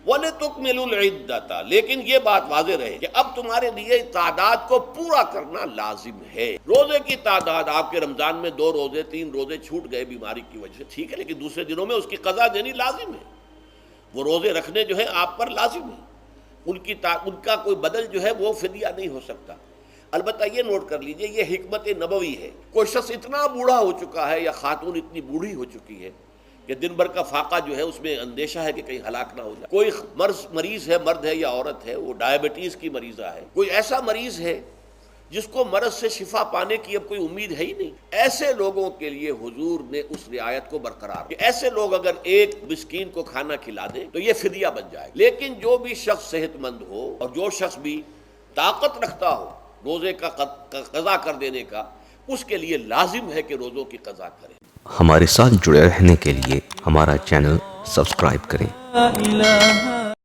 وَلِتُكْمِلُوا الْعِدَّةَ، لیکن یہ بات واضح رہے کہ اب تمہارے لیے تعداد کو پورا کرنا لازم ہے۔ روزے کی تعداد آپ کے رمضان میں 2 روزے 3 روزے چھوٹ گئے بیماری کی وجہ سے، ٹھیک ہے، لیکن دوسرے دنوں میں اس کی قضا دینی لازم ہے۔ وہ روزے رکھنے جو ہے آپ پر لازم ہے، ان کا کوئی بدل جو ہے وہ فدیہ نہیں ہو سکتا۔ البتہ یہ نوٹ کر لیجئے، یہ حکمت نبوی ہے۔ کوئی شخص اتنا بوڑھا ہو چکا ہے یا خاتون اتنی بوڑھی ہو چکی ہے کہ دن بھر کا فاقہ جو ہے اس میں اندیشہ ہے کہ کہیں ہلاک نہ ہو جائے، کوئی مریض ہے، مرد ہے یا عورت ہے، وہ ڈائبٹیز کی مریضہ ہے، کوئی ایسا مریض ہے جس کو مرض سے شفا پانے کی اب کوئی امید ہے ہی نہیں، ایسے لوگوں کے لیے حضور نے اس رعایت کو برقرار کہ ایسے لوگ اگر ایک مسکین کو کھانا کھلا دیں تو یہ فدیہ بن جائے۔ لیکن جو بھی شخص صحت مند ہو اور جو شخص بھی طاقت رکھتا ہو روزے کا قضا کر دینے کا، اس کے لیے لازم ہے کہ روزوں کی قضا کرے۔ ہمارے ساتھ جڑے رہنے کے لیے ہمارا چینل سبسکرائب کریں۔